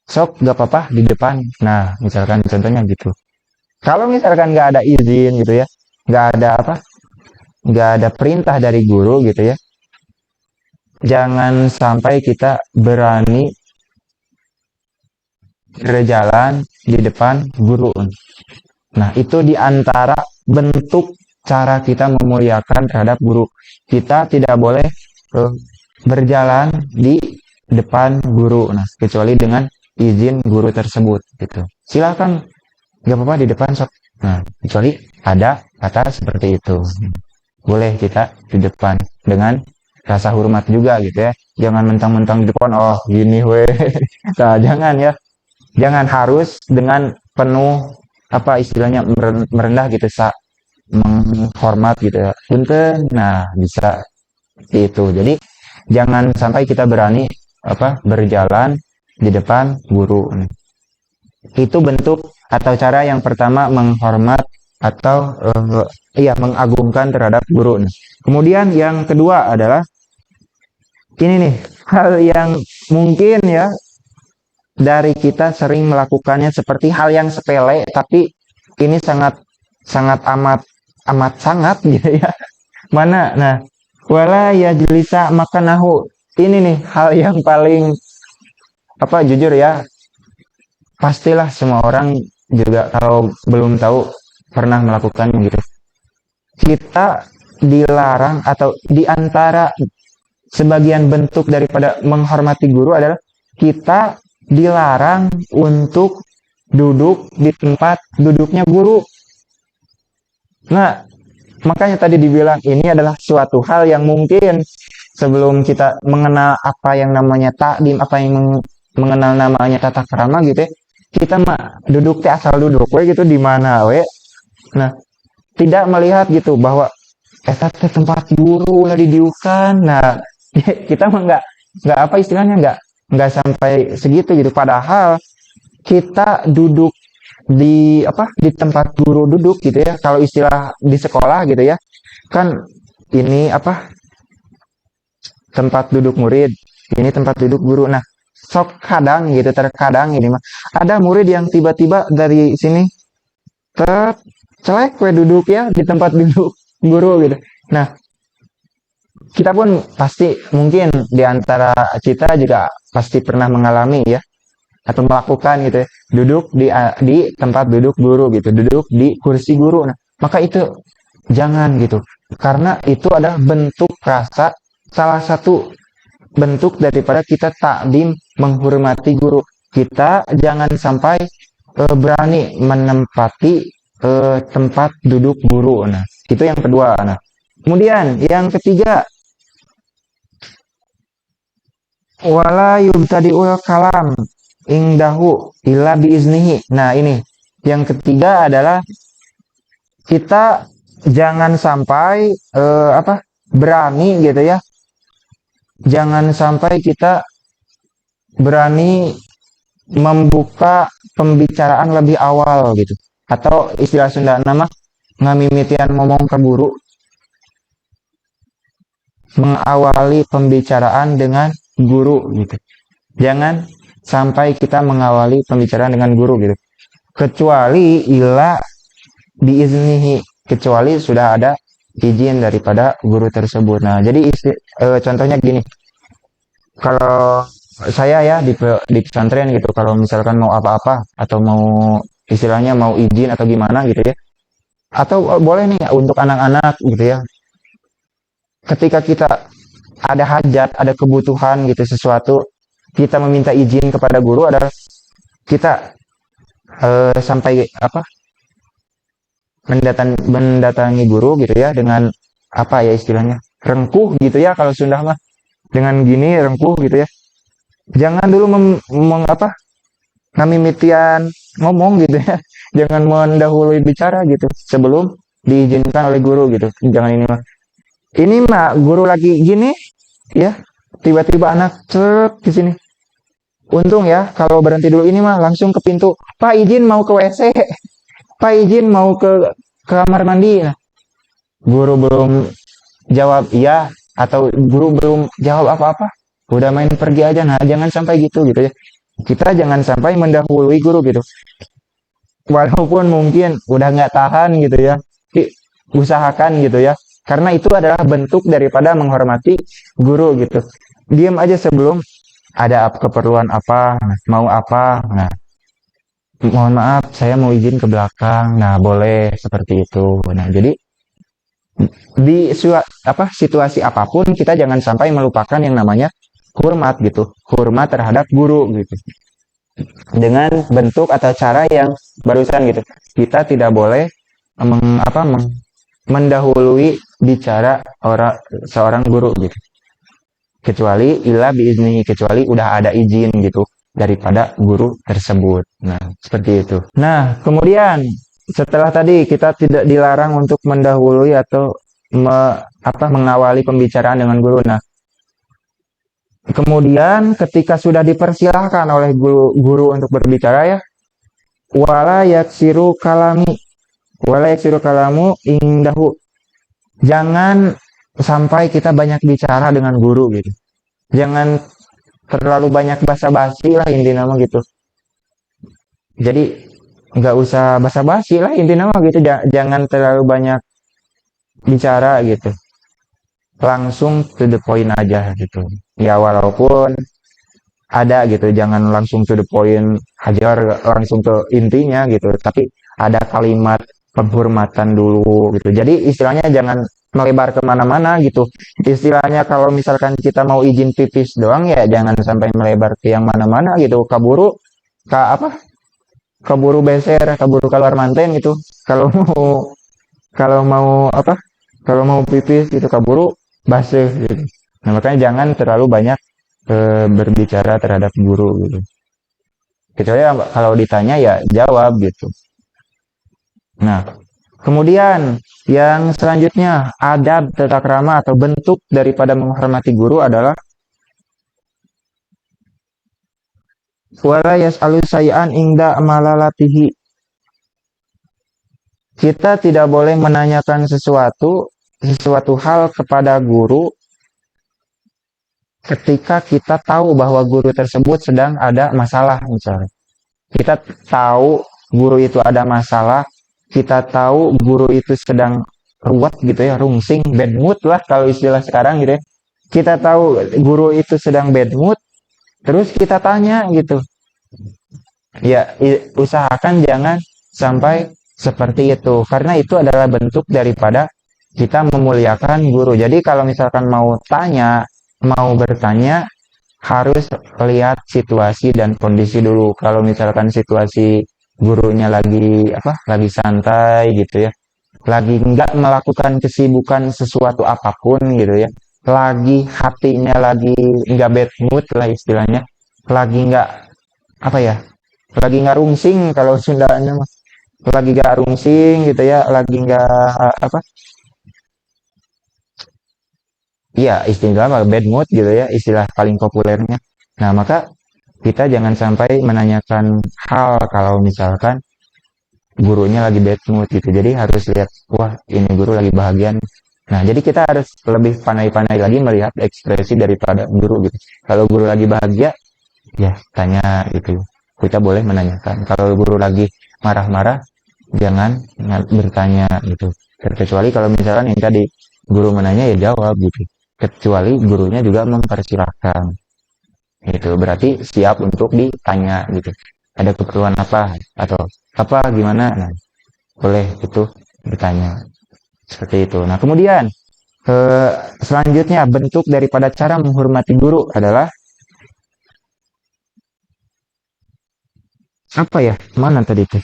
sok gak apa-apa di depan. Nah, misalkan contohnya gitu. Kalau misalkan nggak ada izin gitu ya, nggak ada perintah dari guru gitu ya, jangan sampai kita berani berjalan di depan guru. Nah, itu diantara bentuk cara kita memuliakan terhadap guru. Kita tidak boleh berjalan di depan guru. Nah, kecuali dengan izin guru tersebut. Gitu. Silakan, nggak apa-apa di depan sok. Nah, kecuali ada kata seperti itu. Boleh kita di depan dengan rasa hormat juga gitu ya. Jangan mentang-mentang di depan, oh gini weh. Nah, jangan ya. Jangan, harus dengan penuh istilahnya merendah gitu, menghormat gitu ya. Punten, nah bisa seperti itu. Jadi jangan sampai kita berani berjalan di depan guru. Itu bentuk atau cara yang pertama menghormat atau mengagungkan terhadap guru. Kemudian yang kedua adalah ini nih, hal yang mungkin ya dari kita sering melakukannya seperti hal yang sepele, tapi ini sangat amat sangat gitu ya. Mana? Nah, wala yajlisa makanahu. Ini nih hal yang paling jujur ya. Pastilah semua orang juga kalau belum tahu pernah melakukannya gitu. Kita dilarang atau diantara sebagian bentuk daripada menghormati guru adalah kita dilarang untuk duduk di tempat duduknya guru. Nah, makanya tadi dibilang ini adalah suatu hal yang mungkin sebelum kita mengenal apa yang namanya takdim, apa yang mengenal namanya tata krama gitu ya, kita mah duduk asal duduk we gitu di mana we. Nah, tidak melihat gitu bahwa tempat guru lah didiukan. Nah, kita mah nggak istilahnya nggak sampai segitu gitu, padahal kita duduk di tempat guru duduk gitu ya, kalau istilah di sekolah gitu ya kan, ini tempat duduk murid. ini tempat duduk guru. Nah, sok kadang gitu, terkadang ini mah ada murid yang tiba-tiba dari sini celek we duduk ya di tempat duduk guru gitu. Nah, kita pun pasti mungkin di antara kita juga pasti pernah mengalami ya atau melakukan gitu ya, duduk di tempat duduk guru gitu, duduk di kursi guru. Nah, maka itu jangan gitu. Karena itu adalah bentuk rasa, salah satu bentuk daripada kita takdim menghormati guru. Kita jangan sampai berani menempati tempat duduk guru. Nah, itu yang kedua. Nah, kemudian yang ketiga, wala yubtadi'ul kalam ingdahu illa biiznihi. Nah, ini yang ketiga adalah kita jangan sampai berani gitu ya. Jangan sampai kita berani membuka pembicaraan lebih awal gitu. Atau istilah Sunda nama ngamimitian ngomong ke guru, mengawali pembicaraan dengan guru gitu. Jangan sampai kita mengawali pembicaraan dengan guru gitu. Kecuali ila biiznihi, kecuali sudah ada izin daripada guru tersebut. Nah, jadi contohnya gini. Kalau saya ya di pesantren gitu, kalau misalkan mau apa-apa atau mau istilahnya mau izin atau gimana gitu ya. Atau boleh nih untuk anak-anak gitu ya. Ketika kita ada hajat, ada kebutuhan gitu sesuatu, kita meminta izin kepada guru adalah kita sampai mendatangi guru gitu ya dengan apa ya istilahnya rengkuh gitu ya kalau Sunda mah dengan gini rengkuh gitu ya. Jangan dulu ngamimitian ngomong gitu ya. Jangan mendahului bicara gitu sebelum diizinkan oleh guru gitu. Jangan ini mah. Ini mah guru lagi gini ya, tiba-tiba anak cek di sini. Untung ya kalau berhenti dulu ini mah langsung ke pintu. Pak izin mau ke WC. Pak izin mau ke kamar mandi. Nah, guru belum jawab iya atau guru belum jawab apa-apa. Udah main pergi aja. Nah, jangan sampai gitu gitu ya. Kita jangan sampai mendahului guru gitu. Walaupun mungkin udah nggak tahan gitu ya, usahakan gitu ya. Karena itu adalah bentuk daripada menghormati guru gitu. Diam aja sebelum ada keperluan apa, mau apa. Nah, mohon maaf, saya mau izin ke belakang. Nah, boleh seperti itu. Nah, jadi di situasi apapun kita jangan sampai melupakan yang namanya hormat gitu. Hormat terhadap guru gitu. Dengan bentuk atau cara yang barusan gitu. Kita tidak boleh mendahului bicara seorang guru gitu. Kecuali ila biizni, kecuali udah ada izin gitu daripada guru tersebut. Nah, seperti itu. Nah, kemudian setelah tadi kita tidak dilarang untuk mendahului atau mengawali pembicaraan dengan guru. Nah, kemudian ketika sudah dipersilahkan oleh guru untuk berbicara ya, wala yaksiru kalamu indahu. Jangan sampai kita banyak bicara dengan guru gitu. Jangan terlalu banyak basa-basi lah intinya mah gitu. Jadi nggak usah basa-basi lah intinya mah gitu. Jangan terlalu banyak bicara gitu. Langsung to the point aja gitu. Ya walaupun ada gitu, jangan langsung to the point, hajar langsung ke intinya gitu. Tapi ada kalimat penghormatan dulu gitu. Jadi istilahnya jangan melebar kemana-mana gitu. Istilahnya kalau misalkan kita mau izin pipis doang ya jangan sampai melebar ke yang mana-mana gitu. Kaburu beser, kaburu keluar manten gitu. Kalau mau kalau mau kalau mau pipis gitu kaburu basuh gitu. Nah, makanya jangan terlalu banyak berbicara terhadap guru gitu. Kecuali kalau ditanya ya jawab gitu. Nah, kemudian yang selanjutnya adab tata krama atau bentuk daripada menghormati guru adalah wala yas'alu say'an ingda malalatihi. Kita tidak boleh menanyakan sesuatu hal kepada guru ketika kita tahu bahwa guru tersebut sedang ada masalah misalnya. Kita tahu guru itu ada masalah, kita tahu guru itu sedang ruwet gitu ya, rungsing, bad mood lah kalau istilah sekarang gitu ya. Kita tahu guru itu sedang bad mood, terus kita tanya gitu. Ya, usahakan jangan sampai seperti itu, karena itu adalah bentuk daripada kita memuliakan guru. Jadi kalau misalkan mau bertanya, harus lihat situasi dan kondisi dulu. Kalau misalkan situasi gurunya lagi santai gitu ya, lagi nggak melakukan kesibukan sesuatu apapun gitu ya, lagi hatinya lagi nggak bad mood lah istilahnya, lagi nggak apa ya, lagi nggak rungsing kalau Sundanya mah, lagi nggak rungsing gitu ya, lagi nggak apa, iya istilah bad mood gitu ya, istilah paling populernya. Nah maka kita jangan sampai menanyakan hal kalau misalkan gurunya lagi bad mood gitu. Jadi harus lihat, wah ini guru lagi bahagia. Nah jadi kita harus lebih pandai-pandai lagi melihat ekspresi daripada guru gitu. Kalau guru lagi bahagia, ya tanya gitu. Kita boleh menanyakan. Kalau guru lagi marah-marah, jangan bertanya gitu. Kecuali kalau misalkan yang tadi guru menanya ya jawab gitu. Kecuali gurunya juga mempersilahkan. Itu berarti siap untuk ditanya gitu. Ada keperluan apa atau apa gimana? Nah, boleh itu bertanya seperti itu. Nah, kemudian selanjutnya bentuk daripada cara menghormati guru adalah apa ya? Mana tadi tuh?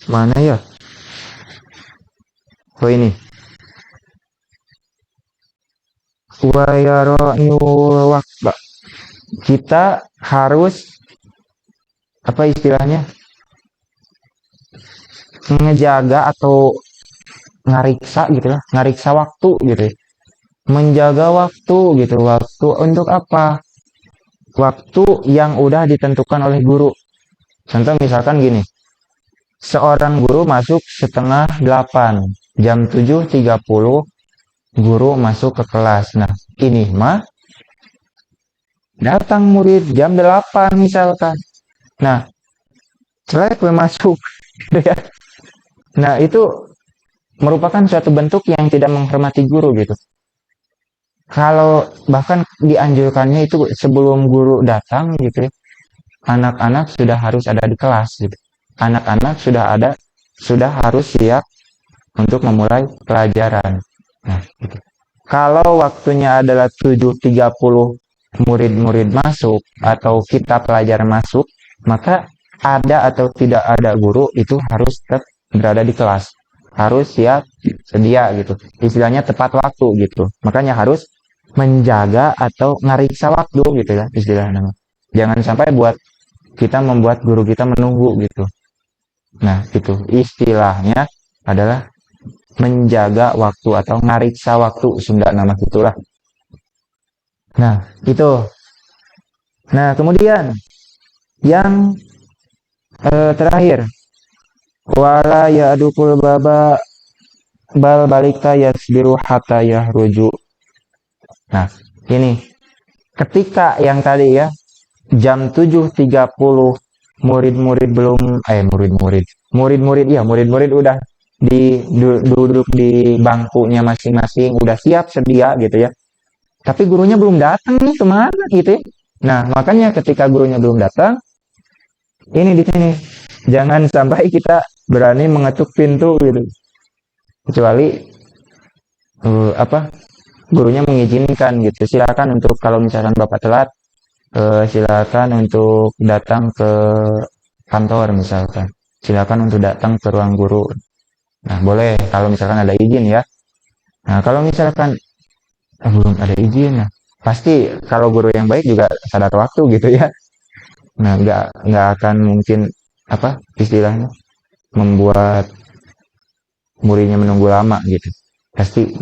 Mana ya? Oh ini. Kita harus apa istilahnya? Ngejaga atau ngariksa gitu lah, ngariksa waktu gitu ya. Menjaga waktu gitu. Waktu untuk apa? Waktu yang udah ditentukan oleh guru. Contoh misalkan gini, seorang guru masuk setengah 8, jam 7.30 guru masuk ke kelas. Nah, ini mah datang murid jam 8 misalkan. Nah, selek masuk. Nah, itu merupakan suatu bentuk yang tidak menghormati guru gitu. Kalau bahkan dianjurkannya itu sebelum guru datang gitu ya, anak-anak sudah harus ada di kelas gitu. Anak-anak sudah harus siap untuk memulai pelajaran. Nah, gitu. Kalau waktunya adalah 7.30 murid-murid masuk atau kita pelajar masuk, maka ada atau tidak ada guru itu harus tetap berada di kelas. Harus siap sedia gitu. Istilahnya tepat waktu gitu. Makanya harus menjaga atau ngariksa waktu gitu ya istilahnya. Jangan sampai membuat guru kita menunggu gitu. Nah, itu istilahnya adalah menjaga waktu atau ngariksa waktu, Sunda nama gitulah. Nah, itu. Nah, kemudian yang terakhir, wala ya'dukul baba bal balika yasbiru hatta yahruju. Nah, ini ketika yang tadi ya, jam 7.30 murid-murid belum murid-murid udah duduk di bangkunya masing-masing, udah siap sedia gitu ya, tapi gurunya belum datang nih, kemana gitu ya. Nah makanya ketika gurunya belum datang, ini di sini jangan sampai kita berani mengetuk pintu gitu, kecuali apa, gurunya mengizinkan gitu. Silakan untuk kalau misalkan bapak telat, silakan untuk datang ke kantor misalkan, silakan untuk datang ke ruang guru. Nah boleh kalau misalkan ada izin ya. Nah kalau misalkan belum ada izin, nah pasti kalau guru yang baik juga sadar waktu gitu ya. Nah nggak akan mungkin apa istilahnya membuat muridnya menunggu lama gitu. Pasti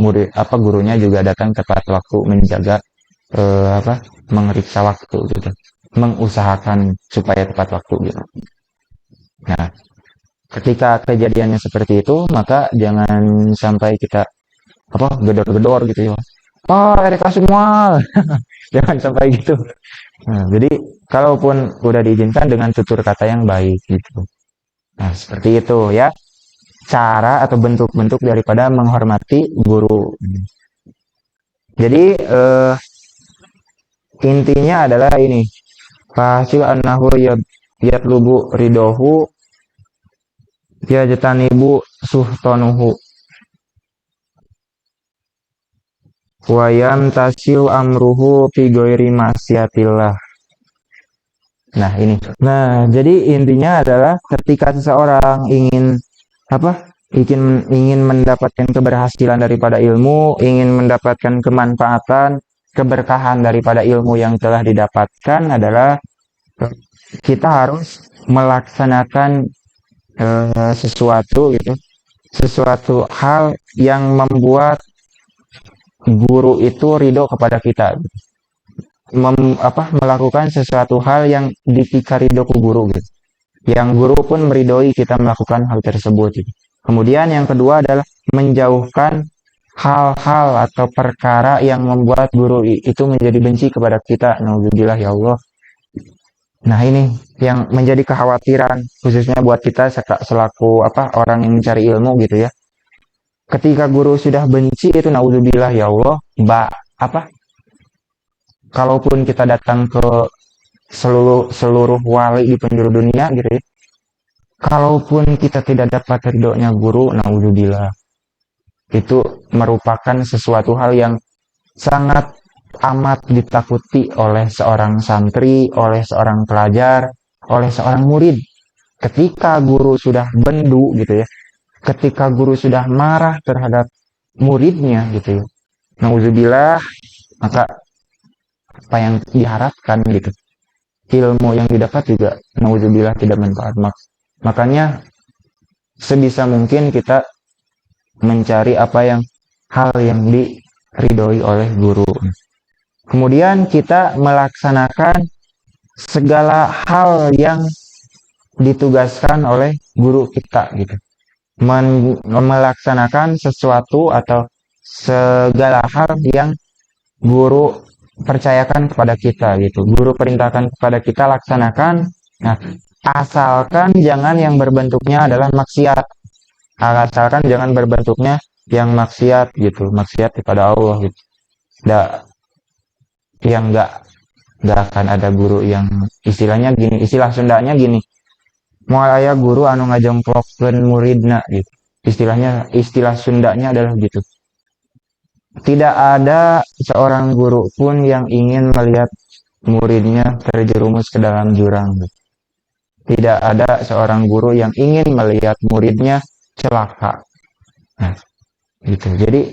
gurunya juga datang tepat waktu, menjaga apa, mengeriksa waktu gitu. mengusahakan supaya tepat waktu gitu. Nah, ketika kejadiannya seperti itu, maka jangan sampai kita gedor-gedor gitu ya. Pak, RK semua, jangan sampai gitu. Nah, jadi kalaupun udah diizinkan dengan tutur kata yang baik gitu. Nah, seperti itu ya. Cara atau bentuk-bentuk daripada menghormati guru. Jadi intinya adalah ini. Fahasil annahu yatlubu ridohu yajtanibu suhtanuhu wa yamtasil amruhu fi ghairi maksiatillah. Nah, ini. Nah, jadi intinya adalah ketika seseorang ingin ingin mendapatkan keberhasilan daripada ilmu, ingin mendapatkan kemanfaatan, keberkahan daripada ilmu yang telah didapatkan adalah kita harus melaksanakan sesuatu gitu, sesuatu hal yang membuat guru itu ridho kepada kita. Melakukan sesuatu hal yang dipikir ridho ke guru gitu. Yang guru pun meridhoi kita melakukan hal tersebut gitu. Kemudian yang kedua adalah menjauhkan hal-hal atau perkara yang membuat guru itu menjadi benci kepada kita. Nauzubillah ya Allah. Nah, ini yang menjadi kekhawatiran khususnya buat kita selaku orang yang mencari ilmu gitu ya. Ketika guru sudah benci itu nauzubillah ya Allah, kalaupun kita datang ke seluruh wali di penjuru dunia gitu ya. Kalaupun kita tidak dapat ridhonya guru, naudzubillah, itu merupakan sesuatu hal yang sangat amat ditakuti oleh seorang santri, oleh seorang pelajar, oleh seorang murid. Ketika guru sudah bendu gitu ya, ketika guru sudah marah terhadap muridnya gitu ya, naudzubillah, maka apa yang diharapkan gitu, ilmu yang didapat juga naudzubillah tidak manfaat. Makanya sebisa mungkin kita mencari hal yang diridhoi oleh guru. Kemudian kita melaksanakan segala hal yang ditugaskan oleh guru kita gitu. Melaksanakan sesuatu atau segala hal yang guru percayakan kepada kita gitu. Guru perintahkan kepada kita laksanakan. Nah, asalkan jangan yang berbentuknya adalah maksiat. Asalkan jangan berbentuknya yang maksiat gitu, maksiat kepada Allah gitu. Yang nggak akan ada guru yang istilahnya gini, istilah Sundanya gini. Moal aya guru anu ngajongklokkeun muridna gitu. Istilah Sundanya adalah gitu. Tidak ada seorang guru pun yang ingin melihat muridnya terjerumus ke dalam jurang gitu. Tidak ada seorang guru yang ingin melihat muridnya celaka. Nah, gitu. Jadi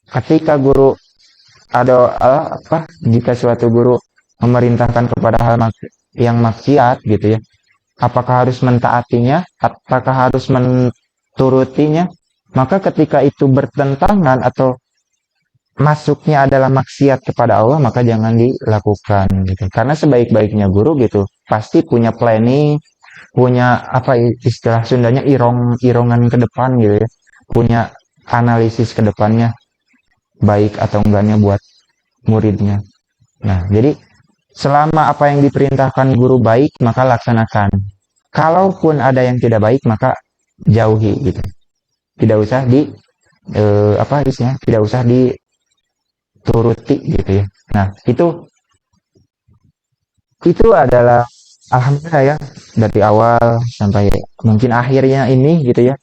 ketika guru jika suatu guru memerintahkan kepada hal yang maksiat gitu ya, apakah harus mentaatinya, apakah harus menturutinya? Maka ketika itu bertentangan atau masuknya adalah maksiat kepada Allah, maka jangan dilakukan gitu. Karena sebaik-baiknya guru gitu pasti punya planning, punya istilah Sundanya irongan ke depan gitu ya, punya analisis ke depannya baik atau enggaknya buat muridnya. Nah, jadi selama apa yang diperintahkan guru baik maka laksanakan. Kalaupun ada yang tidak baik maka jauhi gitu. Tidak usah tidak usah dituruti gitu ya. Nah, itu adalah alhamdulillah ya, dari awal sampai mungkin akhirnya ini gitu ya,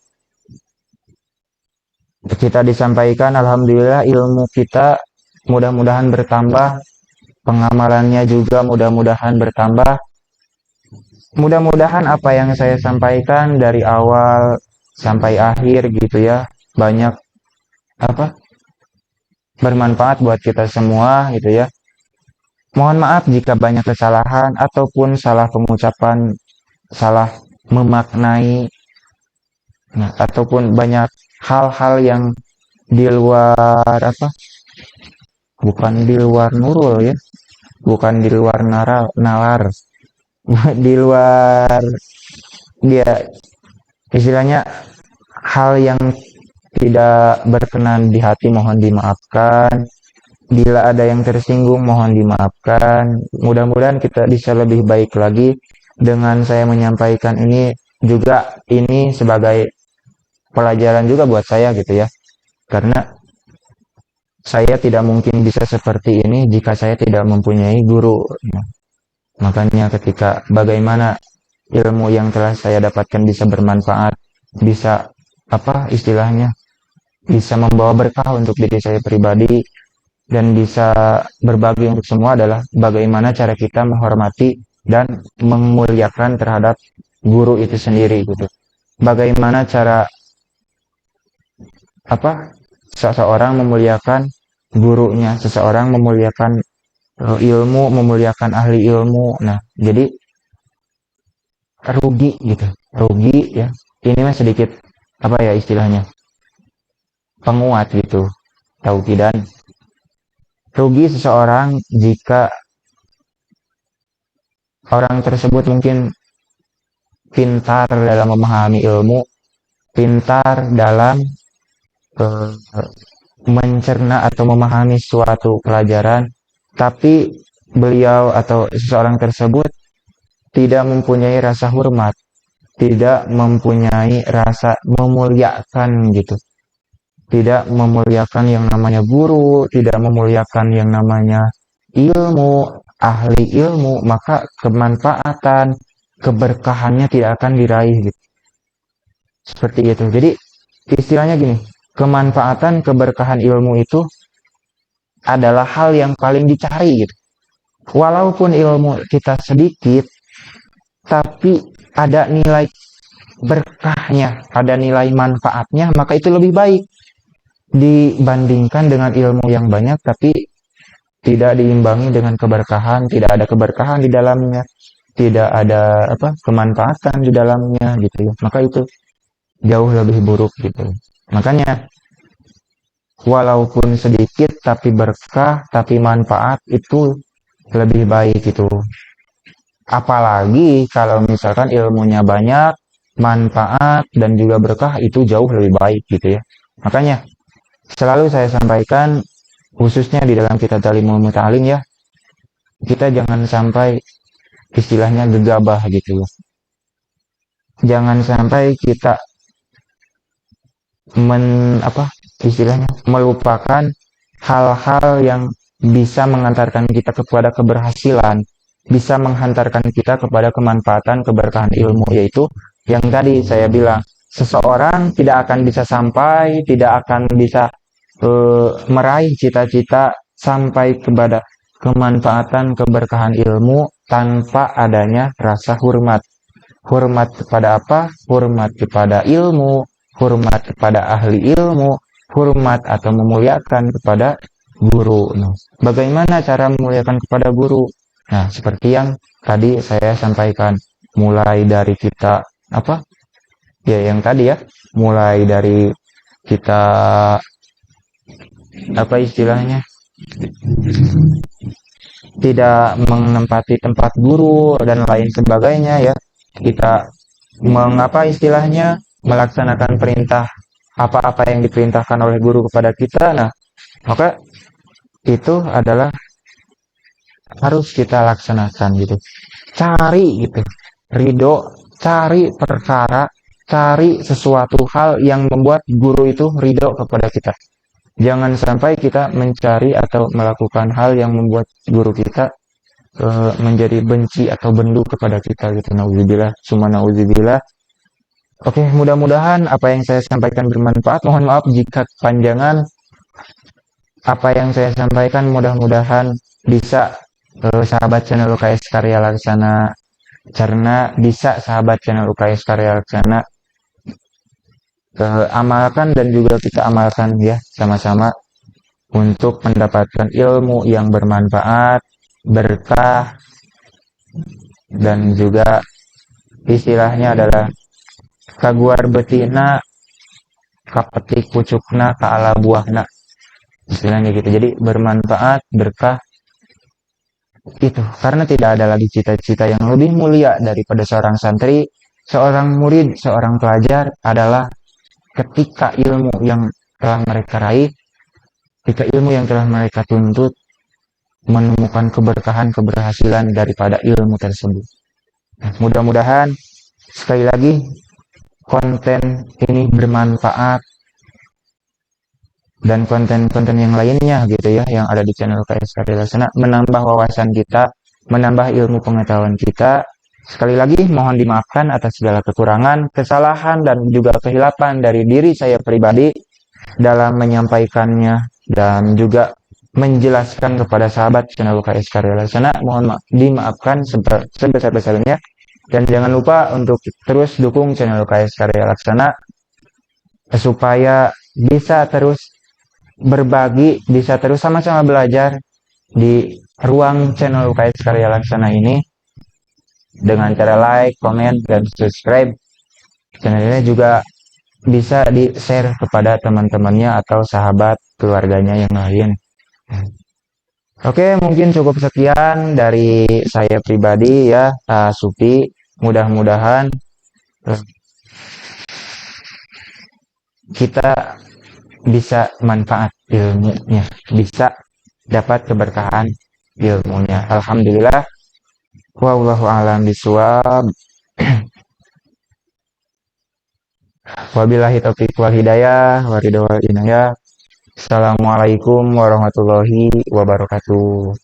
kita disampaikan alhamdulillah ilmu kita mudah-mudahan bertambah, pengamalannya juga mudah-mudahan bertambah. Mudah-mudahan apa yang saya sampaikan dari awal sampai akhir gitu ya, banyak bermanfaat buat kita semua gitu ya. Mohon maaf jika banyak kesalahan ataupun salah pengucapan, salah memaknai, ataupun banyak hal-hal yang di luar bukan di luar nurul ya, bukan di luar nalar, di luar dia istilahnya hal yang tidak berkenan di hati mohon dimaafkan. Bila ada yang tersinggung mohon dimaafkan. Mudah-mudahan kita bisa lebih baik lagi. Dengan saya menyampaikan ini juga, ini sebagai pelajaran juga buat saya gitu ya. Karena saya tidak mungkin bisa seperti ini jika saya tidak mempunyai guru. Nah, makanya ketika bagaimana ilmu yang telah saya dapatkan bisa bermanfaat, bisa apa istilahnya, bisa membawa berkah untuk diri saya pribadi, dan bisa berbagi untuk semua adalah bagaimana cara kita menghormati dan memuliakan terhadap guru itu sendiri gitu. Bagaimana cara apa seseorang memuliakan gurunya, seseorang memuliakan ilmu, memuliakan ahli ilmu. Nah, jadi rugi gitu. Rugi ya. Ini mah sedikit apa ya istilahnya? Penguat gitu. Tauhidan. Rugi seseorang jika orang tersebut mungkin pintar dalam memahami ilmu, pintar dalam uh, mencerna atau memahami suatu pelajaran, tapi beliau atau seseorang tersebut tidak mempunyai rasa hormat, tidak mempunyai rasa memuliakan gitu, tidak memuliakan yang namanya guru, tidak memuliakan yang namanya ilmu, ahli ilmu, maka kemanfaatan, keberkahannya tidak akan diraih gitu. Seperti itu. Jadi istilahnya gini, kemanfaatan, keberkahan ilmu itu adalah hal yang paling dicari gitu. Walaupun ilmu kita sedikit, tapi ada nilai berkahnya, ada nilai manfaatnya, maka itu lebih baik dibandingkan dengan ilmu yang banyak tapi tidak diimbangi dengan keberkahan, tidak ada keberkahan di dalamnya, tidak ada apa kemanfaatan di dalamnya gitu ya. Maka itu jauh lebih buruk gitu. Makanya walaupun sedikit tapi berkah, tapi manfaat itu lebih baik itu. Apalagi kalau misalkan ilmunya banyak, manfaat dan juga berkah itu jauh lebih baik gitu ya. Makanya selalu saya sampaikan khususnya di dalam kitab Ta'limul Muta'alim ya, kita jangan sampai istilahnya gegabah gitu ya. Jangan sampai kita istilahnya melupakan hal-hal yang bisa mengantarkan kita kepada keberhasilan, bisa menghantarkan kita kepada kemanfaatan keberkahan ilmu, yaitu yang tadi saya bilang, seseorang tidak akan bisa sampai, tidak akan bisa meraih cita-cita sampai kepada kemanfaatan keberkahan ilmu tanpa adanya rasa hormat. Hormat kepada apa? Hormat kepada ilmu, hormat kepada ahli ilmu, hormat atau memuliakan kepada guru. Nah, bagaimana cara memuliakan kepada guru? Nah, seperti yang tadi saya sampaikan, mulai dari kita apa? Ya, yang tadi ya, mulai dari kita apa istilahnya? Tidak menempati tempat guru dan lain sebagainya ya. Kita mengapa istilahnya melaksanakan perintah apa-apa yang diperintahkan oleh guru kepada kita. Nah, maka itu adalah harus kita laksanakan gitu. Cari gitu ridho, cari perkara, cari sesuatu hal yang membuat guru itu ridho kepada kita. Jangan sampai kita mencari atau melakukan hal yang membuat guru kita menjadi benci atau bendu kepada kita gitu. Nauzubillah, summa nauzubillah. Oke, mudah-mudahan apa yang saya sampaikan bermanfaat. Mohon maaf jika kepanjangan. Apa yang saya sampaikan mudah-mudahan bisa sahabat channel UKS Karya Laksana karena bisa sahabat channel UKS Karya Laksana amalkan dan juga kita amalkan ya sama-sama untuk mendapatkan ilmu yang bermanfaat, berkah, dan juga istilahnya adalah kaguar betina kapetik pucukna kaala buahna, istilahnya gitu. Jadi bermanfaat, berkah, Itu karena tidak ada lagi cita-cita yang lebih mulia daripada seorang santri, seorang murid, seorang pelajar adalah ketika ilmu yang telah mereka raih, ketika ilmu yang telah mereka tuntut menemukan keberkahan, keberhasilan daripada ilmu tersebut. Nah, mudah-mudahan sekali lagi konten ini bermanfaat dan konten-konten yang lainnya gitu ya yang ada di channel KS Karya Laksana menambah wawasan kita, menambah ilmu pengetahuan kita. Sekali lagi mohon dimaafkan atas segala kekurangan, kesalahan dan juga kehilapan dari diri saya pribadi dalam menyampaikannya dan juga menjelaskan kepada sahabat channel KS Karya Laksana. Mohon dimaafkan sebesar-besarnya dan jangan lupa untuk terus dukung channel KS Karya Laksana supaya bisa terus berbagi, bisa terus sama-sama belajar di ruang channel UKS Karya Laksana ini dengan cara like, komen, dan subscribe. Channel ini juga bisa di-share kepada teman-temannya atau sahabat keluarganya yang lain. Oke, mungkin cukup sekian dari saya pribadi ya, Supi. Mudah-mudahan kita bisa manfaat ilmunya, bisa dapat keberkahan ilmunya. Alhamdulillah. Wallahu a'lam bishawab. Wabillahi taufiq wal hidayah, waridho wal inayah. Assalamualaikum warahmatullahi wabarakatuh.